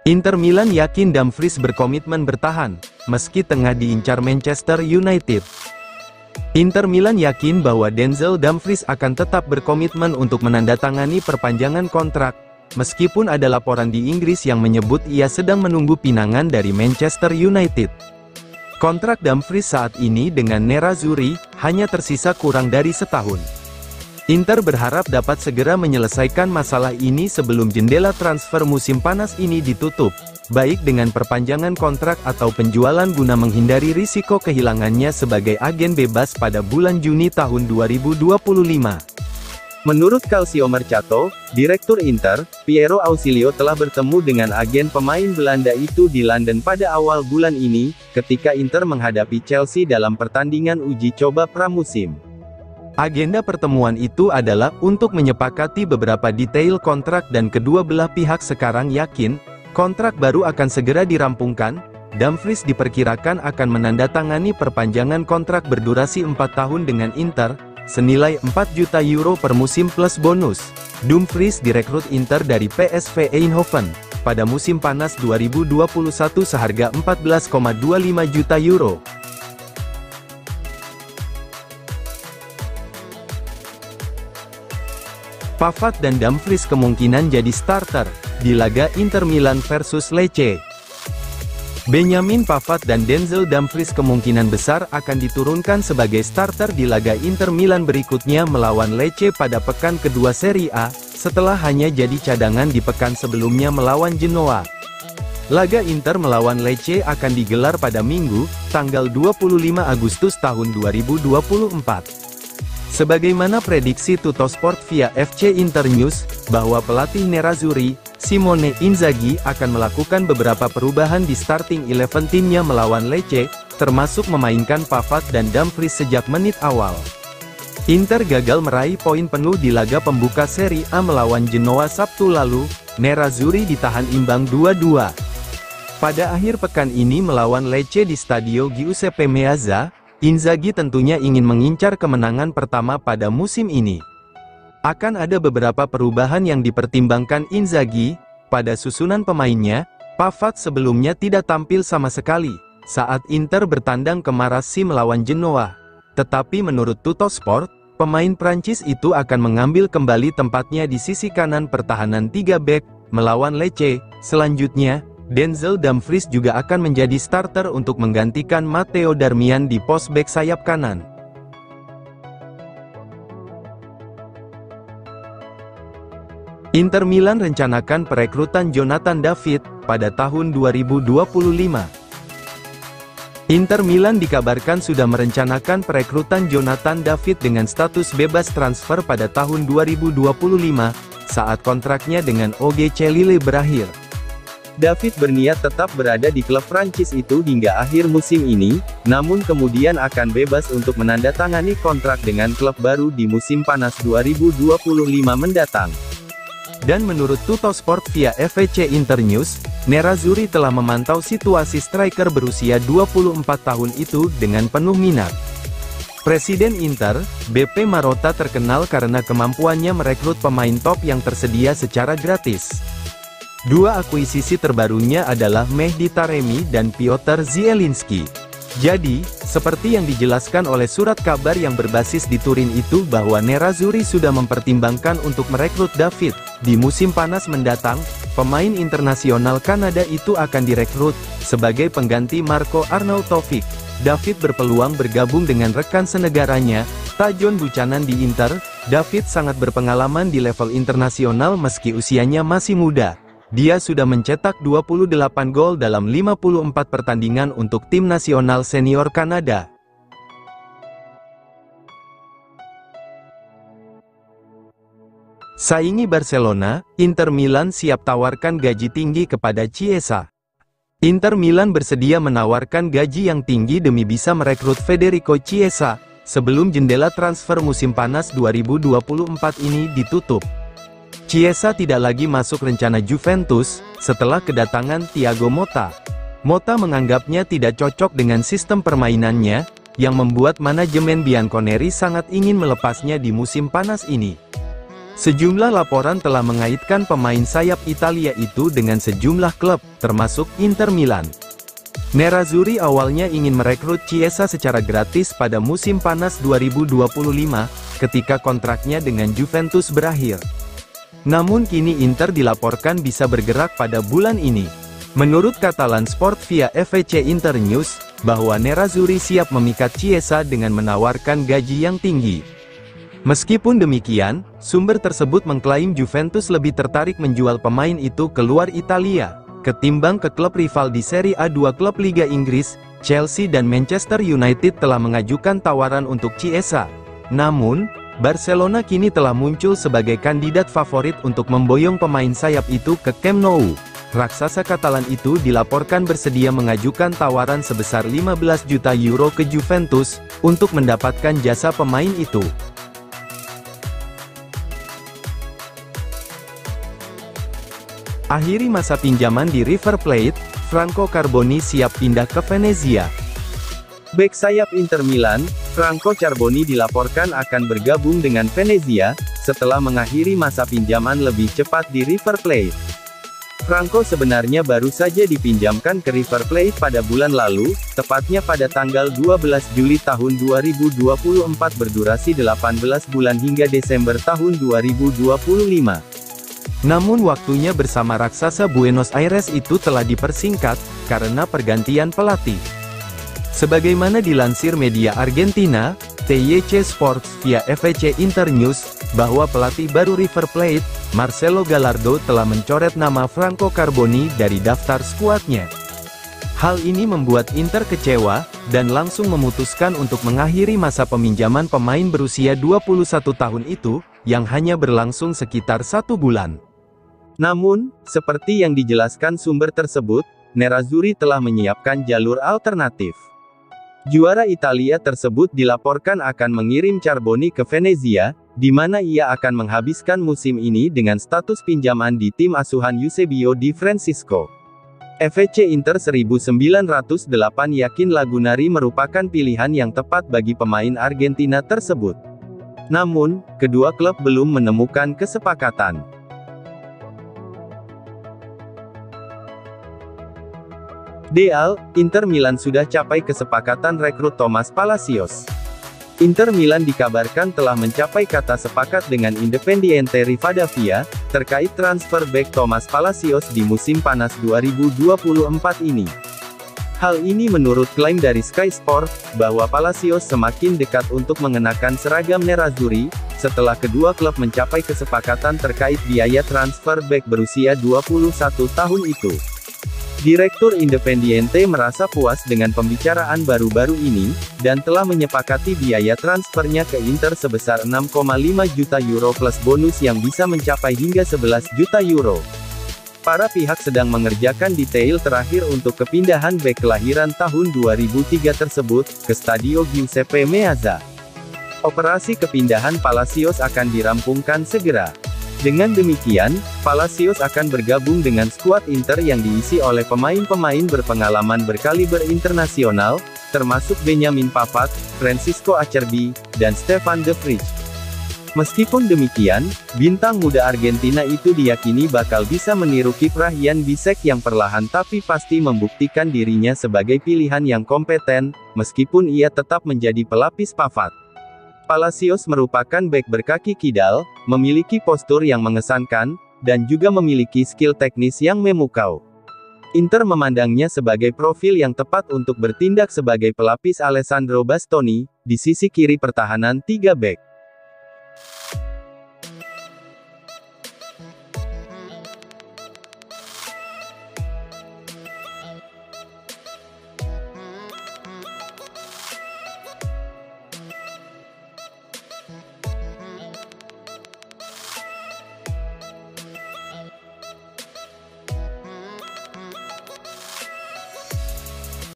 Inter Milan yakin Dumfries berkomitmen bertahan, meski tengah diincar Manchester United. Inter Milan yakin bahwa Denzel Dumfries akan tetap berkomitmen untuk menandatangani perpanjangan kontrak, meskipun ada laporan di Inggris yang menyebut ia sedang menunggu pinangan dari Manchester United. Kontrak Dumfries saat ini dengan Nerazzurri hanya tersisa kurang dari setahun. Inter berharap dapat segera menyelesaikan masalah ini sebelum jendela transfer musim panas ini ditutup, baik dengan perpanjangan kontrak atau penjualan guna menghindari risiko kehilangannya sebagai agen bebas pada bulan Juni tahun 2025. Menurut Calciomercato, Direktur Inter, Piero Ausilio telah bertemu dengan agen pemain Belanda itu di London pada awal bulan ini, ketika Inter menghadapi Chelsea dalam pertandingan uji coba pramusim. Agenda pertemuan itu adalah untuk menyepakati beberapa detail kontrak dan kedua belah pihak sekarang yakin, kontrak baru akan segera dirampungkan. Dumfries diperkirakan akan menandatangani perpanjangan kontrak berdurasi 4 tahun dengan Inter, senilai 4 juta euro per musim plus bonus. Dumfries direkrut Inter dari PSV Eindhoven, pada musim panas 2021 seharga 14,25 juta euro. Pavard dan Dumfries kemungkinan jadi starter di laga Inter Milan versus Lecce. Benjamin Pavard dan Denzel Dumfries kemungkinan besar akan diturunkan sebagai starter di laga Inter Milan berikutnya melawan Lecce pada pekan kedua Serie A, setelah hanya jadi cadangan di pekan sebelumnya melawan Genoa. Laga Inter melawan Lecce akan digelar pada Minggu, tanggal 25 Agustus tahun 2024. Sebagaimana prediksi Tuttosport via FC Internews, bahwa pelatih Nerazzurri, Simone Inzaghi akan melakukan beberapa perubahan di starting 11 timnya melawan Lecce, termasuk memainkan Pavard dan Dumfries sejak menit awal. Inter gagal meraih poin penuh di laga pembuka Serie A melawan Genoa Sabtu lalu, Nerazzurri ditahan imbang 2-2. Pada akhir pekan ini melawan Lecce di Stadio Giuseppe Meazza, Inzaghi tentunya ingin mengincar kemenangan pertama pada musim ini. Akan ada beberapa perubahan yang dipertimbangkan Inzaghi. Pada susunan pemainnya, Pavard sebelumnya tidak tampil sama sekali saat Inter bertandang ke Marassi melawan Genoa. Tetapi menurut Tuttosport, pemain Prancis itu akan mengambil kembali tempatnya di sisi kanan pertahanan 3 bek melawan Lecce. Selanjutnya, Denzel Dumfries juga akan menjadi starter untuk menggantikan Matteo Darmian di pos bek sayap kanan. Inter Milan rencanakan perekrutan Jonathan David pada tahun 2025. Inter Milan dikabarkan sudah merencanakan perekrutan Jonathan David dengan status bebas transfer pada tahun 2025, saat kontraknya dengan OGC Lille berakhir. David berniat tetap berada di klub Prancis itu hingga akhir musim ini, namun kemudian akan bebas untuk menandatangani kontrak dengan klub baru di musim panas 2025 mendatang. Dan menurut Tuttosport via FC Internews, Nerazzurri telah memantau situasi striker berusia 24 tahun itu dengan penuh minat. Presiden Inter, BP Marotta terkenal karena kemampuannya merekrut pemain top yang tersedia secara gratis. Dua akuisisi terbarunya adalah Mehdi Taremi dan Piotr Zielinski. Jadi, seperti yang dijelaskan oleh surat kabar yang berbasis di Turin itu bahwa Nerazzurri sudah mempertimbangkan untuk merekrut David. Di musim panas mendatang, pemain internasional Kanada itu akan direkrut sebagai pengganti Marco Arnautovic. David berpeluang bergabung dengan rekan senegaranya, Tajon Buchanan di Inter. David sangat berpengalaman di level internasional meski usianya masih muda. Dia sudah mencetak 28 gol dalam 54 pertandingan untuk tim nasional senior Kanada. Saingi Barcelona, Inter Milan siap tawarkan gaji tinggi kepada Chiesa. Inter Milan bersedia menawarkan gaji yang tinggi demi bisa merekrut Federico Chiesa, sebelum jendela transfer musim panas 2024 ini ditutup. Chiesa tidak lagi masuk rencana Juventus, setelah kedatangan Thiago Motta. Motta menganggapnya tidak cocok dengan sistem permainannya, yang membuat manajemen Bianconeri sangat ingin melepasnya di musim panas ini. Sejumlah laporan telah mengaitkan pemain sayap Italia itu dengan sejumlah klub, termasuk Inter Milan. Nerazzurri awalnya ingin merekrut Chiesa secara gratis pada musim panas 2025, ketika kontraknya dengan Juventus berakhir. Namun kini Inter dilaporkan bisa bergerak pada bulan ini. Menurut Catalan Sport via FVC Internews, bahwa Nerazzurri siap memikat Chiesa dengan menawarkan gaji yang tinggi. Meskipun demikian, sumber tersebut mengklaim Juventus lebih tertarik menjual pemain itu keluar Italia, ketimbang ke klub rival di Serie A. Dua klub Liga Inggris, Chelsea dan Manchester United telah mengajukan tawaran untuk Chiesa. Namun, Barcelona kini telah muncul sebagai kandidat favorit untuk memboyong pemain sayap itu ke Camp Nou. Raksasa Katalan itu dilaporkan bersedia mengajukan tawaran sebesar 15 juta euro ke Juventus, untuk mendapatkan jasa pemain itu. Akhiri masa pinjaman di River Plate, Franco Carboni siap pindah ke Venezia. Bek sayap Inter Milan, Franco Carboni dilaporkan akan bergabung dengan Venezia, setelah mengakhiri masa pinjaman lebih cepat di River Plate. Franco sebenarnya baru saja dipinjamkan ke River Plate pada bulan lalu, tepatnya pada tanggal 12 Juli tahun 2024 berdurasi 18 bulan hingga Desember tahun 2025. Namun waktunya bersama raksasa Buenos Aires itu telah dipersingkat, karena pergantian pelatih. Sebagaimana dilansir media Argentina, TYC Sports via FVC Internews, bahwa pelatih baru River Plate, Marcelo Gallardo telah mencoret nama Franco Carboni dari daftar skuadnya. Hal ini membuat Inter kecewa, dan langsung memutuskan untuk mengakhiri masa peminjaman pemain berusia 21 tahun itu, yang hanya berlangsung sekitar 1 bulan. Namun, seperti yang dijelaskan sumber tersebut, Nerazzurri telah menyiapkan jalur alternatif. Juara Italia tersebut dilaporkan akan mengirim Carboni ke Venezia, di mana ia akan menghabiskan musim ini dengan status pinjaman di tim asuhan Eusebio Di Francesco. FVC Inter 1908 yakin Lagunari merupakan pilihan yang tepat bagi pemain Argentina tersebut. Namun, kedua klub belum menemukan kesepakatan. DL, Inter Milan sudah capai kesepakatan rekrut Thomas Palacios. Inter Milan dikabarkan telah mencapai kata sepakat dengan Independiente Rivadavia, terkait transfer bek Thomas Palacios di musim panas 2024 ini. Hal ini menurut klaim dari Sky Sport, bahwa Palacios semakin dekat untuk mengenakan seragam Nerazzurri, setelah kedua klub mencapai kesepakatan terkait biaya transfer bek berusia 21 tahun itu. Direktur Independiente merasa puas dengan pembicaraan baru-baru ini, dan telah menyepakati biaya transfernya ke Inter sebesar 6,5 juta euro plus bonus yang bisa mencapai hingga 11 juta euro. Para pihak sedang mengerjakan detail terakhir untuk kepindahan bek kelahiran tahun 2003 tersebut, ke Stadio Giuseppe Meazza. Operasi kepindahan Palacios akan dirampungkan segera. Dengan demikian, Palacios akan bergabung dengan skuad Inter yang diisi oleh pemain-pemain berpengalaman berkaliber internasional, termasuk Benjamin Pavard, Francisco Acerbi, dan Stefan de Vrij. Meskipun demikian, bintang muda Argentina itu diyakini bakal bisa meniru kiprah Jan Bisek yang perlahan tapi pasti membuktikan dirinya sebagai pilihan yang kompeten, meskipun ia tetap menjadi pelapis Pavard. Palacios merupakan bek berkaki kidal, memiliki postur yang mengesankan, dan juga memiliki skill teknis yang memukau. Inter memandangnya sebagai profil yang tepat untuk bertindak sebagai pelapis Alessandro Bastoni, di sisi kiri pertahanan 3 bek.